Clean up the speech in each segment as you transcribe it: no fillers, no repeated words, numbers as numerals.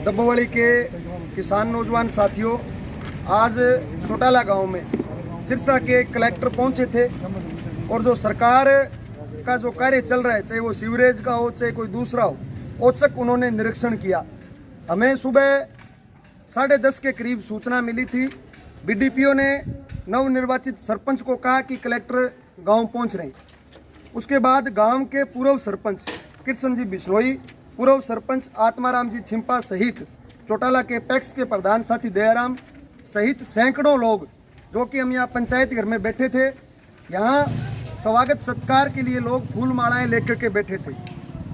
डब्बोवाली के किसान नौजवान साथियों, आज चौटाला गांव में सिरसा के कलेक्टर पहुंचे थे और जो सरकार का जो कार्य चल रहा है, चाहे वो सीवरेज का हो चाहे कोई दूसरा हो, औचक उन्होंने निरीक्षण किया। हमें सुबह 10:30 के करीब सूचना मिली थी। बीडीपीओ ने नवनिर्वाचित सरपंच को कहा कि कलेक्टर गांव पहुंच रहे हैं। उसके बाद गांव के पूर्व सरपंच कृष्ण जी बिश्नोई, पूर्व सरपंच आत्माराम जी छिंपा सहित चौटाला के पैक्स के प्रधान साथी दयाराम सहित सैकड़ों लोग, जो कि हम यहाँ पंचायत घर में बैठे थे, यहाँ स्वागत सत्कार के लिए लोग फूल मालाएं लेकर के बैठे थे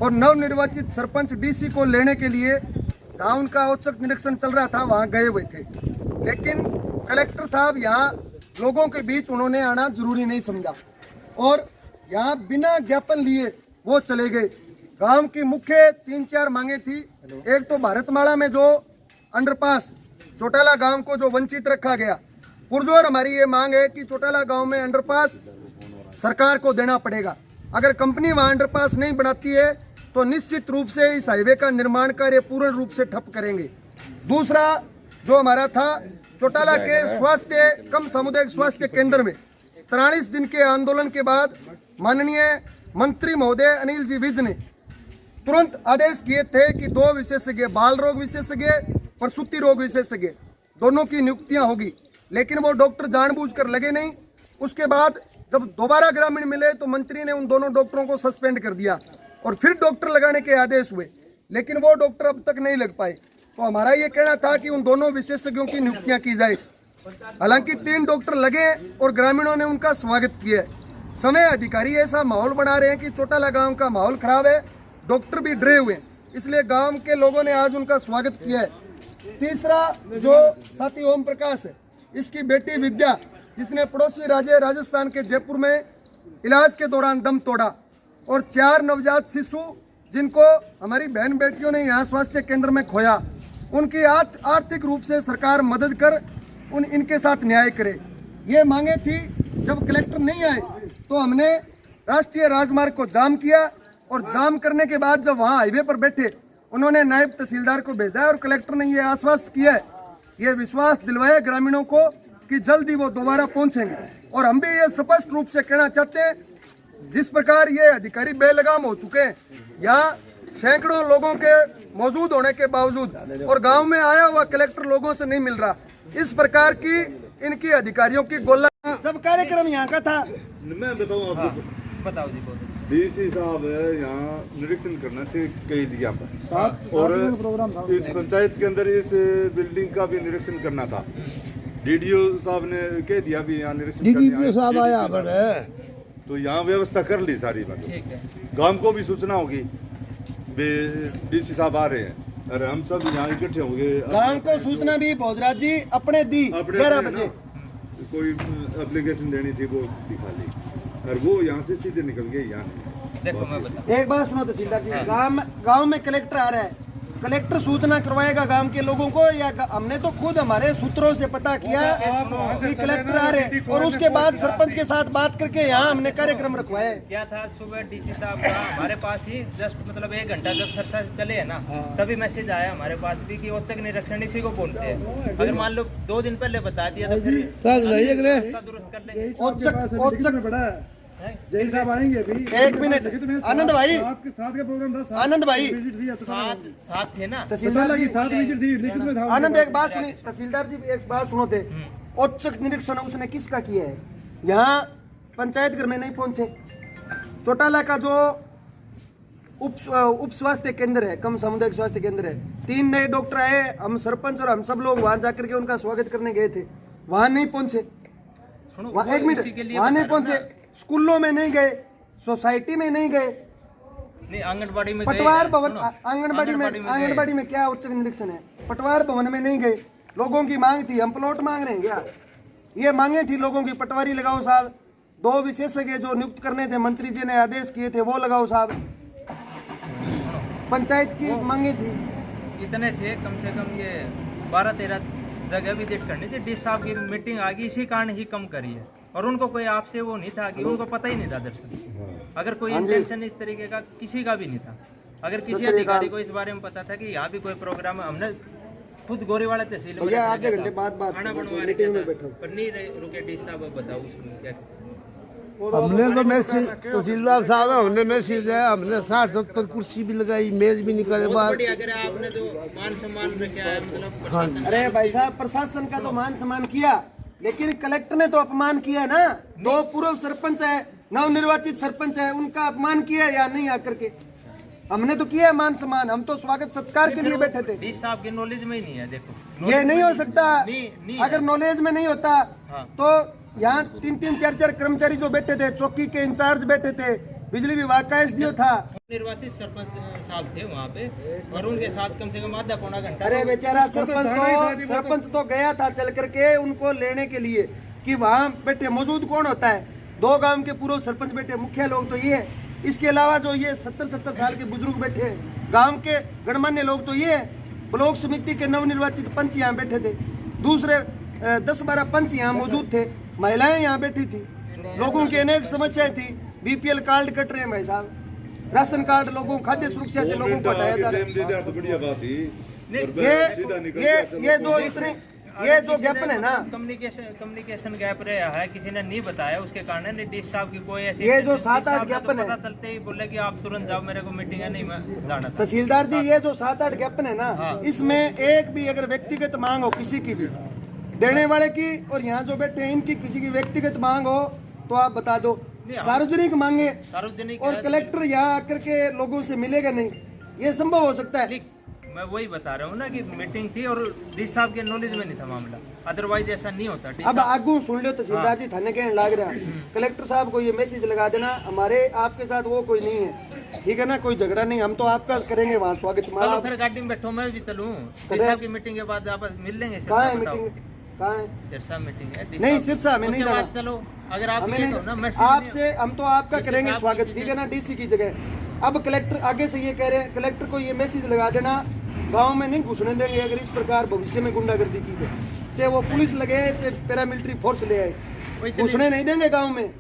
और नवनिर्वाचित सरपंच डीसी को लेने के लिए जहाँ उनका औचक निरीक्षण चल रहा था वहाँ गए हुए थे। लेकिन कलेक्टर साहब यहाँ लोगों के बीच उन्होंने आना जरूरी नहीं समझा और यहाँ बिना ज्ञापन लिए वो चले गए। गांव की मुख्य 3-4 मांगे थी। एक तो भारतमाला में जो अंडरपास चौटाला गांव को जो वंचित रखा गया, पुरजोर हमारी ये मांग है कि चौटाला गांव में अंडरपास सरकार को देना पड़ेगा। अगर कंपनी वहाँ अंडरपास नहीं बनाती है तो निश्चित रूप से इस हाईवे का निर्माण कार्य पूर्ण रूप से ठप करेंगे। दूसरा जो हमारा था, चौटाला के स्वास्थ्य कम सामुदायिक स्वास्थ्य केंद्र में 43 दिन के आंदोलन के बाद माननीय मंत्री महोदय अनिल जी विज ने तुरंत आदेश किए थे कि 2 विशेषज्ञ, बाल रोग विशेषज्ञ, प्रसूति रोग विशेषज्ञ, दोनों की नियुक्तियां होगी। लेकिन वो डॉक्टर जानबूझकर लगे नहीं। उसके बाद जब दोबारा ग्रामीण मिले तो मंत्री ने उन दोनों डॉक्टरों को सस्पेंड कर दिया और फिर डॉक्टर लगाने के आदेश हुए, लेकिन वो डॉक्टर अब तक नहीं लग पाए। तो हमारा ये कहना था कि उन दोनों विशेषज्ञों की नियुक्तियां की जाए। हालांकि 3 डॉक्टर लगे और ग्रामीणों ने उनका स्वागत किया। समय अधिकारी ऐसा माहौल बना रहे हैं कि चौटाला गांव का माहौल खराब है, डॉक्टर भी डरे हुए हैं, इसलिए गांव के लोगों ने आज उनका स्वागत किया है। तीसरा जो साथी ओम प्रकाश है, इसकी बेटी विद्या, जिसने पड़ोसी राज्य राजस्थान के जयपुर में इलाज के दौरान दम तोड़ा, और 4 नवजात शिशु जिनको हमारी बहन बेटियों ने यहाँ स्वास्थ्य केंद्र में खोया, उनकी आर्थिक रूप से सरकार मदद कर इनके साथ न्याय करे। ये मांगे थी। जब कलेक्टर नहीं आए तो हमने राष्ट्रीय राजमार्ग को जाम किया और जाम करने के बाद जब वहाँ हाईवे पर बैठे, उन्होंने नायब तहसीलदार को भेजा और कलेक्टर ने ये आश्वस्त किया है, ये विश्वास दिलवाया ग्रामीणों को कि जल्दी वो दोबारा पहुंचेंगे। और हम भी ये स्पष्ट रूप से कहना चाहते हैं, जिस प्रकार ये अधिकारी बेलगाम हो चुके हैं, यहाँ सैकड़ों लोगों के मौजूद होने के बावजूद और गांव में आया हुआ कलेक्टर लोगों से नहीं मिल रहा, इस प्रकार की इनकी अधिकारियों की गोला। सब कार्यक्रम यहाँ का था। मैं बताऊँ आपको, बताओ जी। डीसी साहब यहाँ निरीक्षण करना थे कई जगह पर, और इस पंचायत के अंदर इस बिल्डिंग का भी निरीक्षण करना था। डीडीओ साहब ने कह दिया भी यहाँ निरीक्षण, डीडीओ साहब आया तो यहाँ व्यवस्था कर ली सारी बात। गांव को भी सूचना होगी डीसी साहब आ रहे हैं, अरे हम सब यहाँ इकट्ठे होंगे। गांव को सूचना भी भोजराज जी अपने दी 11 बजे। कोई एप्लीकेशन देनी थी वो दिखा ली, और वो यहाँ से सीधे निकल गए यहाँ। देखो मैं बता, एक बात सुनो तहसीलदार जी, गांव में कलेक्टर आ रहा है, कलेक्टर सूचना करवाएगा गांव के लोगों को, या हमने तो खुद हमारे सूत्रों से पता किया कि कलेक्टर आ रहे हैं और उसके बाद सरपंच के साथ बात करके यहाँ हमने कार्यक्रम रखवाया। क्या था, सुबह डीसी साहब का हमारे पास ही जस्ट मतलब 1 घंटा जब चर्चा चले है ना, तभी मैसेज आया हमारे पास भी कि औचक निरीक्षण इसी को बोलते हैं। अगर मान लो 2 दिन पहले बता दिया तो फिर दुरुस्त कर लेंगे। औचक जय साहब आएंगे अभी। 1 मिनट आनंद भाई, साथ का प्रोग्राम था, आनंद भाई साथ थे ना तहसीलदार जी, आनंद एक बात सुनी तहसीलदार जी, एक बात सुनो थे। औचक निरीक्षण उसने किसका किया है? यहाँ पंचायत घर में नहीं पहुंचे। चौटाला का जो उप स्वास्थ्य केंद्र है, कम सामुदायिक स्वास्थ्य केंद्र है, 3 नए डॉक्टर आए, हम सरपंच और हम सब लोग वहां जाकर के उनका स्वागत करने गए थे, वहां नहीं पहुंचे। 1 मिनट, वहां नहीं पहुंचे, स्कूलों में नहीं गए, सोसाइटी में नहीं गए, आंगनबाड़ी में, पटवार भवन, आंगनबाड़ी में क्या उच्च निरीक्षण है? पटवार भवन में नहीं गए। लोगों की मांग थी, हम प्लॉट मांग रहे हैं क्या? ये मांगे थी लोगों की, पटवारी लगाओ साहब, 2 विशेषज्ञ जो नियुक्त करने थे, मंत्री जी ने आदेश किए थे, वो लगाओ साहब। पंचायत की मांगे थी, इतने थे, कम से कम ये 12-13 जगह विजिट करनी थी। डी साहब की मीटिंग आ गई, इसी कारण ही कम करी है। और उनको कोई आपसे वो नहीं था कि उनको पता ही नहीं था दरअसल, अगर कोई इंटेंशन इस तरीके का किसी का भी नहीं था। अगर किसी अधिकारी को इस बारे में पता था कि यहाँ भी कोई प्रोग्राम है, हमने खुद गोरेवाड़ा तहसील में आधे घंटे बाद खाना बनवा रहे थे पर नहीं रुके। डी साहब अब बताओ उसमें क्या। हमने तो मैसेज तहसीलदार साहब है, हमने मैसेज है, हमने 60-70 कुर्सी भी लगाई, मेज भी निकाले बाहर। अगर आपने जो मान सम्मान रखा है मतलब प्रशासन। अरे भाई साहब, प्रशासन का तो मान सम्मान किया, लेकिन कलेक्टर ने तो अपमान किया ना। 2 पूर्व सरपंच है, नवनिर्वाचित सरपंच है, उनका अपमान किया या नहीं आकर के? हमने तो किया मान सम्मान, हम तो स्वागत सत्कार के लिए बैठे थे। डी साहब के नॉलेज में ही नहीं है। देखो ये नहीं हो सकता। नहीं अगर नॉलेज में नहीं होता तो यहाँ 3-3, 4-4 कर्मचारी जो बैठे थे, चौकी के इंचार्ज बैठे थे, बिजली विभाग का एसडीओ था, निर्वाचित सरपंच साहब थे वहाँ पे, और उनके साथ कम से कम आधा पौना घंटा। अरे बेचारा सरपंच तो गया था चल करके उनको लेने के लिए कि वहाँ बैठे मौजूद कौन होता है। 2 गांव के पूर्व सरपंच बैठे, मुखिया लोग तो ये है। इसके अलावा जो ये 70-70 साल के बुजुर्ग बैठे हैं, गांव के गणमान्य लोग तो ये है। ब्लॉक समिति के नवनिर्वाचित पंच यहाँ बैठे थे, दूसरे 10-12 पंच यहाँ मौजूद थे, महिलाएं यहाँ बैठी थी। लोगों की अनेक समस्याएं थी। बीपीएल कार्ड कट रहे हैं भाई साहब, राशन कार्ड लोगों, खाद्य सुरक्षा से लोगों को हटाया जा रहा है। ये जो ज्ञापन है ना, कम्युनिकेशन गैप रहा है, किसी ने नहीं बताया, उसके कारण डी साहब की कोई ऐसी ये जो 7-8 ज्ञापन है, पता चलते ही बोले कि आप तुरंत जाओ, मेरे को मीटिंग है, नहीं मैं जाना था। तहसीलदार जी ये जो 7-8 ज्ञापन है ना, इसमें एक भी अगर व्यक्तिगत मांग हो किसी की भी, देने वाले की और यहाँ जो बैठे हैं इनकी किसी की व्यक्तिगत मांग हो तो आप बता दो। सार्वजनिक मांगे सार्वजनिक और कलेक्टर यहाँ आकर के लोगों से मिलेगा नहीं, ये संभव हो सकता है? मैं वही बता रहा हूँ ना कि मीटिंग थी और डी साहब के नॉलेज में नहीं था मामला, अदरवाइज ऐसा नहीं होता। अब आगू सुन लो तहसीलदार जी, थाने कहने लग रहा कलेक्टर साहब को ये मैसेज लगा देना, हमारे आपके साथ वो कोई नहीं है, ठीक है ना, कोई झगड़ा नहीं, हम तो आपका करेंगे वहाँ स्वागत। चलो फिर गाड़ी में बैठो, मैं भी चलूँ। डी साहब की मीटिंग के बाद आप मिल लेंगे। कहाँ है मीटिंग? कहाँ है? सिरसा मीटिंग है। नहीं, सिरसा में नहीं जाना। चलो अगर आप आपसे हम तो आपका करेंगे स्वागत, ठीक है ना, डीसी की जगह। अब कलेक्टर आगे से ये कह रहे हैं, कलेक्टर को ये मैसेज लगा देना, गांव में नहीं घुसने देंगे अगर इस प्रकार भविष्य में गुंडागर्दी की है, चाहे वो पुलिस लगे चाहे पैरामिलिट्री फोर्स ले आए, घुसने नहीं देंगे गांव में।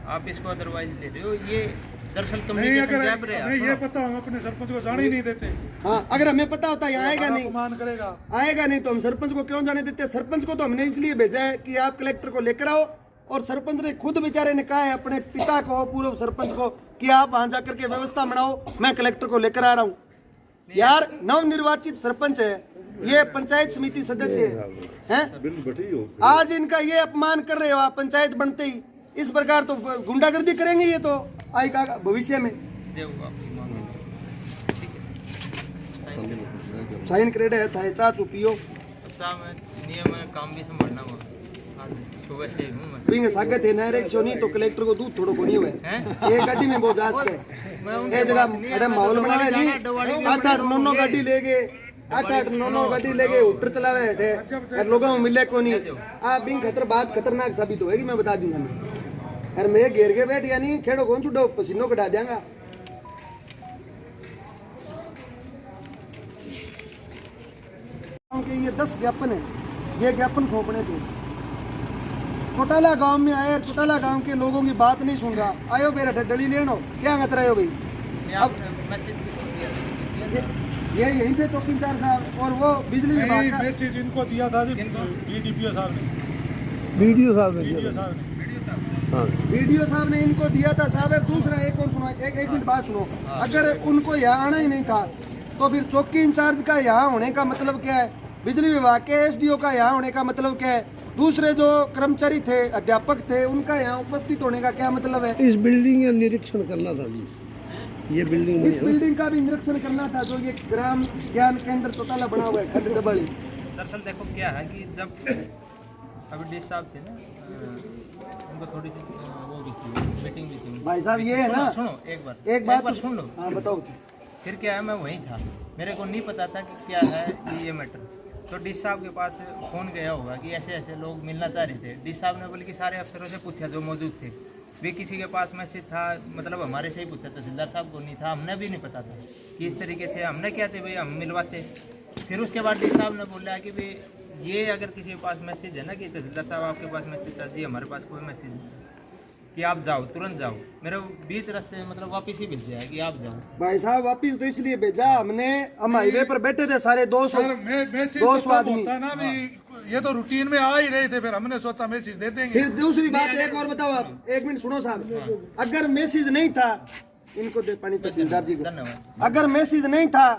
आप इसको अदरवाइज ले दो। ये दरअसल कम्युनिकेशन गैप रहा है। ये पता हम अपने सरपंच को जाने ही नहीं देते। हाँ, अगर हमें पता होता यहाँ आएगा नहीं, मान करेगा आएगा नहीं तो हम सरपंच को क्यों जाने देते? सरपंच को तो हमने इसलिए भेजा है कि आप कलेक्टर को लेकर आओ, और सरपंच ने खुद बेचारे ने कहा है अपने पिता को, पूर्व सरपंच को, कि आप वहां जाकर के व्यवस्था बनाओ, मैं कलेक्टर को लेकर आ रहा हूँ। यार नवनिर्वाचित सरपंच है, ये पंचायत समिति सदस्य हैं, आज इनका ये अपमान कर रहे हो आप पंचायत बनते ही। इस प्रकार तो गुंडागर्दी करेंगे ये तो आएगा भविष्य में। साइन क्रेड है, चाह चुपियो नियम काम भी संभालना हुआ। सुबह से हूं स्वागत है नहर नहीं तो कलेक्टर को दूध थोड़ो को नहीं हुए ये गाड़ी में बहुत जास के ये जगह बड़ा माहौल बनावे जी 8-8 9-9 गाड़ी ले गए 8-8 9-9 गाड़ी ले गए उटर चलावे है और लोगों में मिले को नहीं आ बिन खतर बात खतरनाक साबित होएगी मैं बता दूंगा मैं यार मैं घेर के बैठ यानी खेड़ो कौन छुड़ो पसीनों कटा देंगा। ये 10 ज्ञापन है, ये ज्ञापन सौंपने थे। चौटाला गांव में आए, चौटाला गांव के लोगों की बात नहीं सुन रहा, आयो मेरा डली लेनो क्या मत रहे हो भाई। अब ये यहीं थे चौकी इंचार्ज साहब और वो बिजली विभाग का मैसेज इनको दिया था डीडीपीओ साहब ने वीडियो साहब ने इनको दिया था साहब। दूसरा एक और सुनो, एक मिनट बात सुनो, अगर उनको यहाँ आना ही नहीं था तो फिर चौकी इंचार्ज का यहाँ होने का मतलब क्या है, बिजली विभाग के एसडीओ का यहाँ होने का मतलब क्या है, दूसरे जो कर्मचारी थे अध्यापक थे उनका यहाँ उपस्थित होने का क्या मतलब है। इस बिल्डिंग का निरीक्षण करना था जी, ये बिल्डिंग इस बिल्डिंग का भी निरीक्षण करना था जो ये ग्राम ज्ञान केंद्र चौटाला बना हुआ है खंड डबली। दरअसल देखो क्या है कि जब अभी डी साहब थे ना उनको थोड़ी सी वो भी थी मीटिंग भी थी भाई साहब ये है ना, सुनो एक बार सुन लो। हाँ बताओ। फिर क्या है मैं वहीं था, मेरे को नहीं पता था कि क्या है ये मैटर, तो डी साहब के पास फ़ोन गया होगा कि ऐसे ऐसे लोग मिलना चाह रहे थे। डी साहब ने बल्कि सारे अफसरों से पूछा जो मौजूद थे, भी किसी के पास मैसेज था, मतलब हमारे से ही पूछा, तहसीलदार साहब को नहीं था, हमने भी नहीं पता था कि इस तरीके से हमने क्या थे भाई हम मिलवाते। फिर उसके बाद डी साहब ने बोला कि भाई ये अगर किसी के पास मैसेज है ना कि तहसीलदार साहब आपके पास मैसेज था, जी हमारे पास कोई मैसेज नहीं। कि आप जाओ, तुरंत जाओ। मेरे बीच रास्ते में मतलब वापस ही भेज दिया कि आप जाओ। भाई साहब वापिस तो इसलिए भेजा हमने, हम हाईवे पर बैठे थे सारे 200 आदमी। होता ना भी, ये तो रूटीन में आ ही रहे थे, फिर हमने सोचा मैसेज दे देंगे। फिर दूसरी बात एक और बताओ आप, एक मिनट सुनो साहब, अगर मैसेज नहीं था, इनको दे पानी तहसीलदार जी को, धन्यवाद। अगर मैसेज नहीं था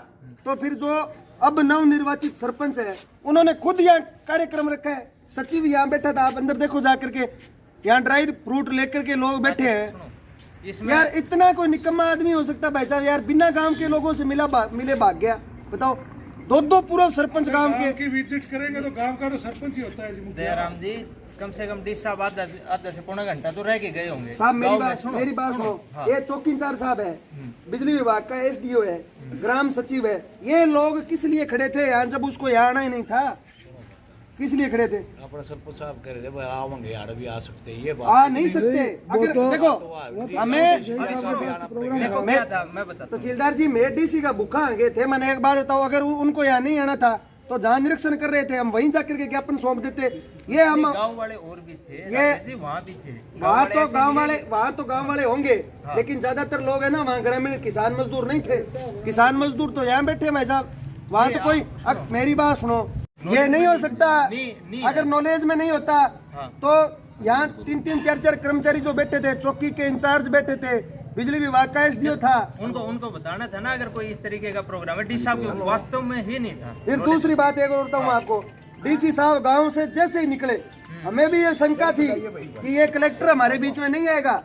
तो फिर जो अब नवनिर्वाचित सरपंच है उन्होंने खुद यहाँ कार्यक्रम रखा है। सचिव यहाँ बैठा था, आप अंदर देखो जा करके, यहाँ ड्राई फ्रूट लेकर के लोग बैठे हैं। इसमें यार इतना कोई निकम्मा आदमी हो सकता भाई साहब? यार बिना गांव के लोगों से मिले भाग गया। बताओ, दो पूर्व सरपंच गांव की विजिट करेंगे तो गांव का तो सरपंच ही होता है जी, मुखिया। दयाराम जी कम से कम 20 साहब आधा से पौना घंटा तो रह के गए होंगे साहब। मेरी गाँव में। बात सुनो। हाँ। ये चौकी इंचार्ज साहब है, बिजली विभाग का एसडीओ है, ग्राम सचिव है, ये लोग किस लिए खड़े थे यहाँ जब उसको यहाँ आना ही नहीं था? किस लिए खड़े थे? अपना सरपंच साहब कह रहे थे भाई आओगे यार, भी आ सकते हैं, ये बात आ नहीं सकते। अगर देखो हमें देखो क्या था मैं बताता हूँ। तहसीलदार जी, मैं डीसी का भूखा आ गए थे। मैंने एक बात बताओ, अगर उनको यहाँ नहीं आना था तो जहाँ निरीक्षण कर रहे थे हम वहीं जाकर के ज्ञापन सौंप देते। ये हम गांव वाले और भी थे, ये जी वहाँ भी थे, वहाँ तो गांव वाले होंगे, लेकिन ज्यादातर लोग है ना वहाँ ग्रामीण किसान मजदूर नहीं थे। किसान मजदूर तो यहाँ बैठे भाई साहब, वहाँ तो कोई। अब मेरी बात सुनो, ये नहीं हो सकता। अगर नॉलेज में नहीं होता तो यहाँ 3-4 कर्मचारी जो बैठे थे, चौकी के इंचार्ज बैठे थे, बिजली विभाग का एसडीओ था, उनको बताना था ना अगर कोई इस तरीके का प्रोग्राम है। डी साहब वास्तव में ही नहीं था। फिर दूसरी बात एक और बताऊँ आपको, डीसी साहब गांव से जैसे ही निकले हमें भी ये शंका थी कि ये कलेक्टर हमारे बीच में नहीं आएगा।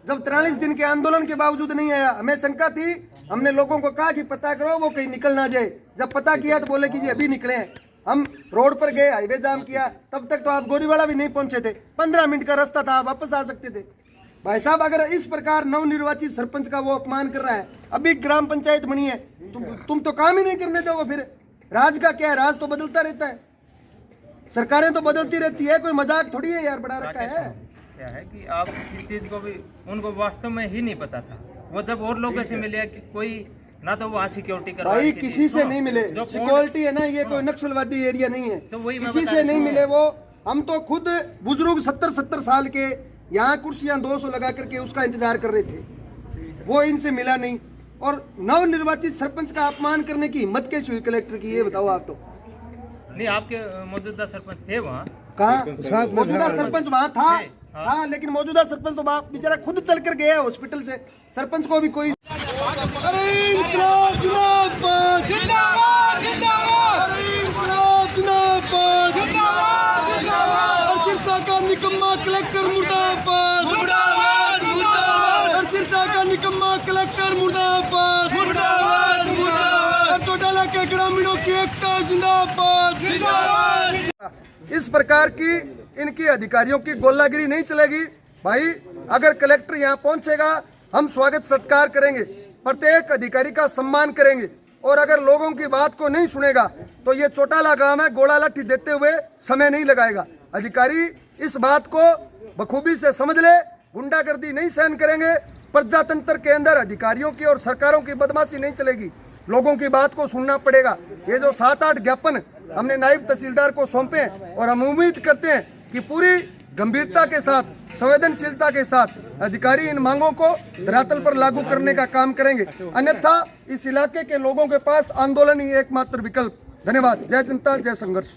जब 43 दिन के आंदोलन के बावजूद नहीं आया, हमें शंका थी। हमने लोगों को कहा कि पता करो वो कहीं निकल ना जाए। जब पता किया तो बोले कि जी अभी निकले हैं। हम रोड पर गए, हाईवे जाम किया, तब तक तो आप गोरीवाड़ा भी नहीं पहुंचे थे। 15 मिनट का रास्ता था, आप वापस आ सकते थे। भाई साहब अगर इस प्रकार नवनिर्वाचित सरपंच का वो अपमान कर रहा है, अभी ग्राम पंचायत बनी है, तुम तो काम ही नहीं करने दोगे। फिर राज का क्या है? राज तो बदलता रहता है, सरकारें तो बदलती रहती है, कोई मजाक थोड़ी है यार, बड़ा रखा है। क्या है कि आप इस चीज को भी उनको वास्तव में ही नहीं पता था। वो जब और लोगों से मिले कि कोई ना तो वहाँ सिक्योरिटी करवा भाई किसी से नहीं मिले। सिक्योरिटी है ना, ये कोई नक्सलवादी एरिया नहीं है, तो वही किसी से नहीं मिले वो। हम तो खुद बुजुर्ग 70-70 साल के यहाँ कुर्सियां 200 लगा करके उसका इंतजार कर रहे थे, वो इनसे मिला नहीं। और नवनिर्वाचित सरपंच का अपमान करने की हिम्मत कैसी हुई कलेक्टर की, ये बताओ आप। तो नहीं, आपके मौजूदा सरपंच थे वहाँ? कहाँ मौजूदा सरपंच वहाँ था? हाँ, लेकिन मौजूदा सरपंच तो बाप बेचारा खुद चल कर गया हॉस्पिटल से। सरपंच को भी कोई सिरसा का निकम्मा कलेक्टर मुर्दाबाद, मुर्दाबाद, मुर्दाबाद। और सिरसा का निकम्मा कलेक्टर मुर्दाबाद, मुर्दाबाद, मुर्दाबाद। और चौटाला के ग्रामीणों की एकता जिंदाबाद, जिंदाबाद। इस प्रकार की इनकी अधिकारियों की गोलागिरी नहीं चलेगी भाई। अगर कलेक्टर यहाँ पहुंचेगा हम स्वागत सत्कार करेंगे, प्रत्येक अधिकारी का सम्मान करेंगे। और अगर लोगों की बात को नहीं सुनेगा तो ये चौटाला गांव है, गोला लाठी देते हुए समय नहीं लगाएगा। अधिकारी इस बात को बखूबी से समझ ले, गुंडागर्दी नहीं सहन करेंगे। प्रजातंत्र के अंदर अधिकारियों की और सरकारों की बदमाशी नहीं चलेगी, लोगों की बात को सुनना पड़ेगा। ये जो 7-8 ज्ञापन हमने नायब तहसीलदार को सौंपे हैं और हम उम्मीद करते हैं कि पूरी गंभीरता के साथ, संवेदनशीलता के साथ अधिकारी इन मांगों को धरातल पर लागू करने का काम करेंगे। अन्यथा इस इलाके के लोगों के पास आंदोलन ही एकमात्र विकल्प। धन्यवाद। जय जनता, जय संघर्ष।